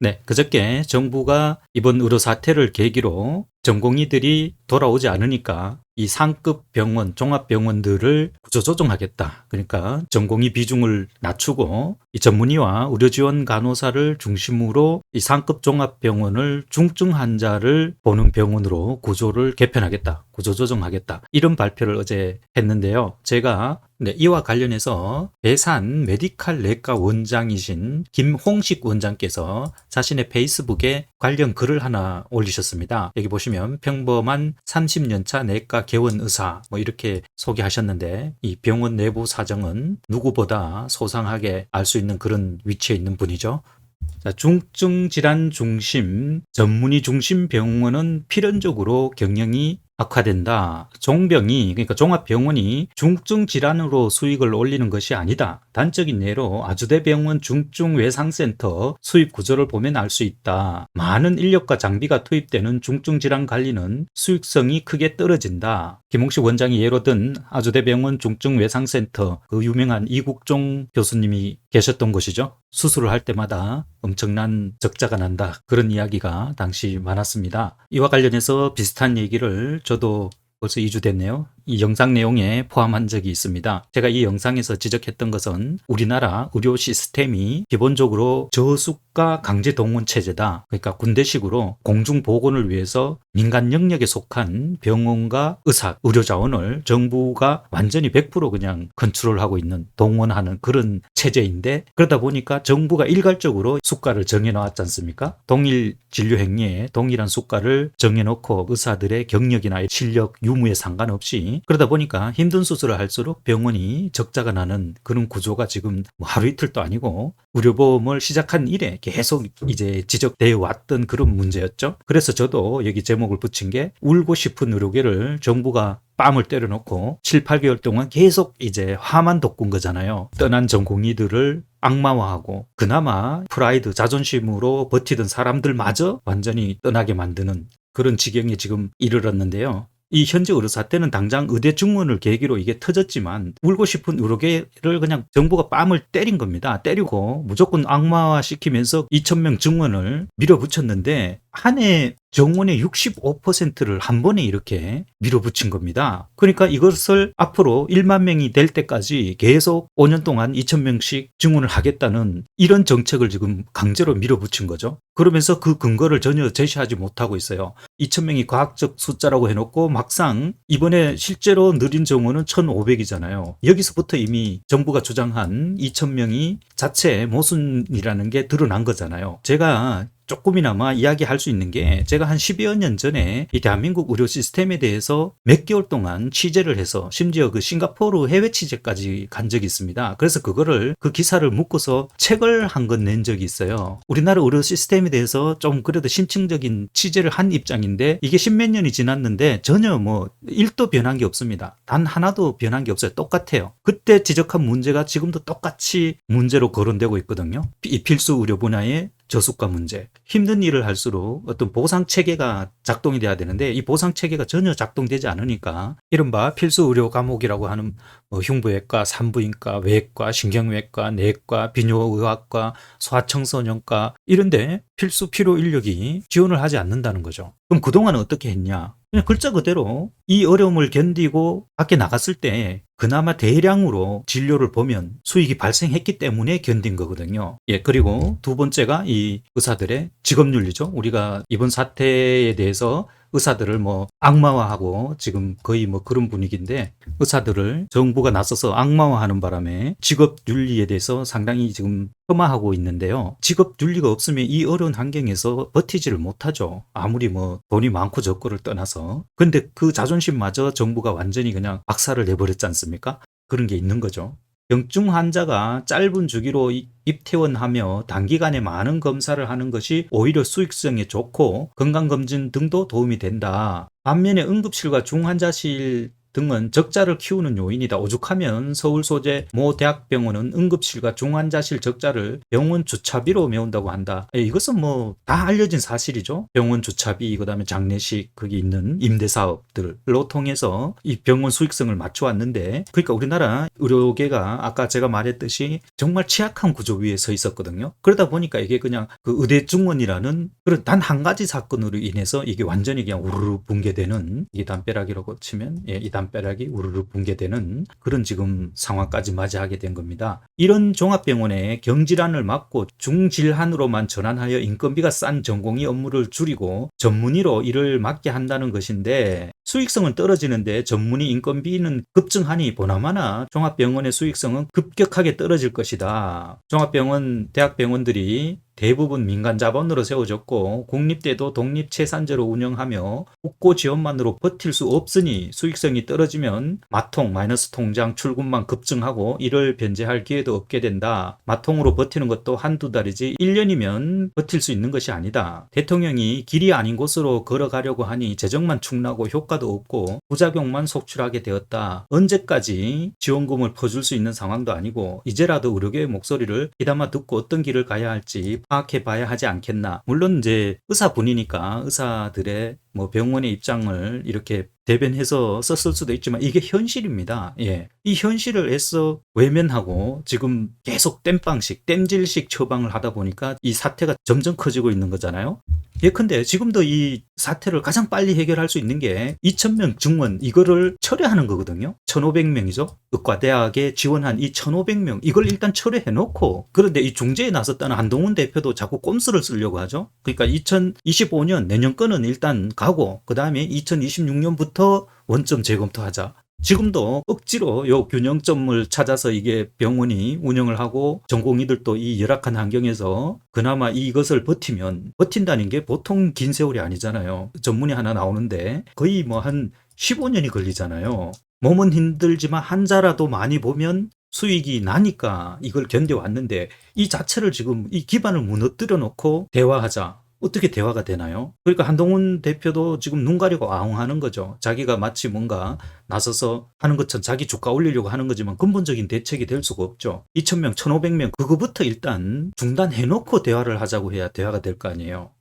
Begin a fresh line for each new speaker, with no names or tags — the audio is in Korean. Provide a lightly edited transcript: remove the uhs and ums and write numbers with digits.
네, 그저께 정부가 이번 의료 사태를 계기로 전공의들이 돌아오지 않으니까 이 상급 병원, 종합병원들을 구조조정하겠다. 그러니까 전공의 비중을 낮추고 이 전문의와 의료지원 간호사를 중심으로 이 상급 종합병원을 중증 환자를 보는 병원으로 구조를 개편하겠다. 구조조정하겠다. 이런 발표를 어제 했는데요. 제가 이와 관련해서 배산 메디칼 내과 원장이신 김홍식 원장께서 자신의 페이스북에 관련 글을 하나 올리셨습니다. 여기 보시면 평범한 30년차 내과 개원 의사 이렇게 소개하셨는데 이 병원 내부 사정은 누구보다 소상하게 알 수 있는 그런 위치에 있는 분이죠. 자, 중증 질환 중심, 전문의 중심 병원은 필연적으로 경영이 악화된다. 종병이, 그러니까 종합병원이 중증 질환으로 수익을 올리는 것이 아니다. 단적인 예로 아주대병원 중증외상센터 수입 구조를 보면 알 수 있다. 많은 인력과 장비가 투입되는 중증 질환 관리는 수익성이 크게 떨어진다. 김홍식 원장이 예로 든 아주대병원 중증외상센터, 그 유명한 이국종 교수님이 계셨던 곳이죠. 수술을 할 때마다 엄청난 적자가 난다. 그런 이야기가 당시 많았습니다. 이와 관련해서 비슷한 얘기를 저도 벌써 2주 됐네요. 이 영상 내용에 포함한 적이 있습니다. 제가 이 영상에서 지적했던 것은 우리나라 의료 시스템이 기본적으로 저수가 강제 동원 체제다. 그러니까 군대식으로 공중 보건을 위해서 민간 영역에 속한 병원과 의사, 의료 자원을 정부가 완전히 100% 그냥 컨트롤하고 있는, 동원하는 그런 체제인데, 그러다 보니까 정부가 일괄적으로 수가를 정해놓았지 않습니까? 동일 진료 행위에 동일한 수가를 정해놓고 의사들의 경력이나 실력, 유무에 상관없이, 그러다 보니까 힘든 수술을 할수록 병원이 적자가 나는 그런 구조가 지금 하루 이틀도 아니고 의료보험을 시작한 이래 계속 이제 지적되어 왔던 그런 문제였죠. 그래서 저도 여기 제목을 붙인 게, 울고 싶은 의료계를 정부가 뺨을 때려놓고 7, 8개월 동안 계속 이제 화만 돋군 거잖아요. 떠난 전공의들을 악마화하고 그나마 프라이드, 자존심으로 버티던 사람들마저 완전히 떠나게 만드는 그런 지경에 지금 이르렀는데요. 이 현재 의료 사태는 당장 의대 증원을 계기로 이게 터졌지만, 울고 싶은 의료계를 그냥 정부가 뺨을 때린 겁니다. 때리고 무조건 악마화 시키면서 2,000명 증원을 밀어붙였는데, 한 해 정원의 65%를 한 번에 이렇게 밀어붙인 겁니다. 그러니까 이것을 앞으로 1만 명이 될 때까지 계속 5년 동안 2,000명씩 증원을 하겠다는 이런 정책을 지금 강제로 밀어붙인 거죠. 그러면서 그 근거를 전혀 제시하지 못하고 있어요. 2,000명이 과학적 숫자라고 해놓고 막상 이번에 실제로 느린 정원은 1,500이잖아요. 여기서부터 이미 정부가 주장한 2,000명이 자체 모순이라는 게 드러난 거잖아요. 제가 조금이나마 이야기할 수 있는 게, 제가 한 10여 년 전에 이 대한민국 의료 시스템에 대해서 몇 개월 동안 취재를 해서 심지어 그 싱가포르 해외 취재까지 간 적이 있습니다. 그래서 그거를, 그 기사를 묶어서 책을 한 권 낸 적이 있어요. 우리나라 의료 시스템에 대해서 좀 그래도 심층적인 취재를 한 입장인데, 이게 십몇 년이 지났는데 전혀 1도 변한 게 없습니다. 단 하나도 변한 게 없어요. 똑같아요. 그때 지적한 문제가 지금도 똑같이 문제로 거론되고 있거든요. 이 필수 의료 분야의 저수가 문제. 힘든 일을 할수록 어떤 보상 체계가 작동이 돼야 되는데, 이 보상 체계가 전혀 작동되지 않으니까 이른바 필수 의료 과목이라고 하는 흉부외과, 산부인과, 외과, 신경외과, 내과, 비뇨의학과, 소아청소년과 이런데 필수 필요 인력이 지원을 하지 않는다는 거죠. 그럼 그동안은 어떻게 했냐? 그냥 글자 그대로 이 어려움을 견디고 밖에 나갔을 때 그나마 대량으로 진료를 보면 수익이 발생했기 때문에 견딘 거거든요. 그리고 두 번째가 이 의사들의 직업윤리죠. 우리가 이번 사태에 대해서 의사들을 악마화하고 지금 거의 그런 분위기인데, 의사들을 정부가 나서서 악마화하는 바람에 직업윤리에 대해서 상당히 지금 폄하하고 있는데요. 직업윤리가 없으면 이 어려운 환경에서 버티지를 못하죠. 아무리 돈이 많고 적고를 떠나서. 근데 그 자존심마저 정부가 완전히 그냥 박살을 내버렸지 않습니까? 그런 게 있는 거죠. 경증 환자가 짧은 주기로 입퇴원하며 단기간에 많은 검사를 하는 것이 오히려 수익성에 좋고 건강검진 등도 도움이 된다. 반면에 응급실과 중환자실 등은 적자를 키우는 요인이다. 오죽하면 서울 소재 모 대학병원은 응급실과 중환자실 적자를 병원 주차비로 메운다고 한다. 이것은 뭐 다 알려진 사실이죠. 병원 주차비, 그다음에 장례식, 거기 있는 임대사업들로 통해서 이 병원 수익성을 맞춰왔는데, 그러니까 우리나라 의료계가 아까 제가 말했듯이 정말 취약한 구조 위에 서 있었거든요. 그러다 보니까 이게 그냥 그 의대 증원이라는 그런 단 한 가지 사건으로 인해서 이게 완전히 그냥 우르르 붕괴되는, 이 담벼락이라고 치면 이 담벼락이 우르르 붕괴되는 그런 지금 상황까지 맞이하게 된 겁니다. 이런 종합병원의 경질환을 막고 중질환으로만 전환하여 인건비가 싼 전공의 업무를 줄이고 전문의로 일을 맡게 한다는 것인데, 수익성은 떨어지는데 전문의 인건비는 급증하니 보나마나 종합병원의 수익성은 급격하게 떨어질 것이다. 종합병원, 대학병원들이 대부분 민간 자본으로 세워졌고 국립대도 독립체산제로 운영하며 국고 지원만으로 버틸 수 없으니 수익성이 떨어지면 마통, 마이너스 통장 출금만 급증하고 이를 변제할 기회도 없게 된다. 마통으로 버티는 것도 한두 달이지 1년이면 버틸 수 있는 것이 아니다. 대통령이 길이 아닌 곳으로 걸어가려고 하니 재정만 축나고 효과도 없고 부작용만 속출하게 되었다. 언제까지 지원금을 퍼줄 수 있는 상황도 아니고 이제라도 의료계의 목소리를 귀담아 듣고 어떤 길을 가야 할지 파악해 봐야 하지 않겠나. 물론 이제 의사분이니까 의사들의 뭐 병원의 입장을 이렇게 대변해서 썼을 수도 있지만 이게 현실입니다. 이 현실을 애써 외면하고 지금 계속 땜빵식, 땜질식 처방을 하다 보니까 이 사태가 점점 커지고 있는 거잖아요. 예컨대 지금도 이 사태를 가장 빨리 해결할 수 있는 게 2,000명 증원, 이거를 철회하는 거거든요. 1,500명이죠. 의과대학에 지원한 이 1,500명, 이걸 일단 철회해 놓고, 그런데 이 중재에 나섰다는 한동훈 대표도 자꾸 꼼수를 쓰려고 하죠. 그러니까 2025년 내년 거는 일단 가고 그 다음에 2026년부터 원점 재검토하자. 지금도 억지로 요 균형점을 찾아서 이게 병원이 운영을 하고 전공의들도 이 열악한 환경에서 그나마 이것을 버틴다는 게 보통 긴 세월이 아니잖아요. 전문의 하나 나오는데 거의 뭐 한 15년이 걸리잖아요. 몸은 힘들지만 환자라도 많이 보면 수익이 나니까 이걸 견뎌왔는데 이 자체를 지금 이 기반을 무너뜨려 놓고 대화하자. 어떻게 대화가 되나요? 그러니까 한동훈 대표도 지금 눈 가리고 아웅하는 거죠. 자기가 마치 뭔가 나서서 하는 것처럼 자기 주가 올리려고 하는 거지만 근본적인 대책이 될 수가 없죠. 2,000명, 1,500명 그거부터 일단 중단해놓고 대화를 하자고 해야 대화가 될 거 아니에요.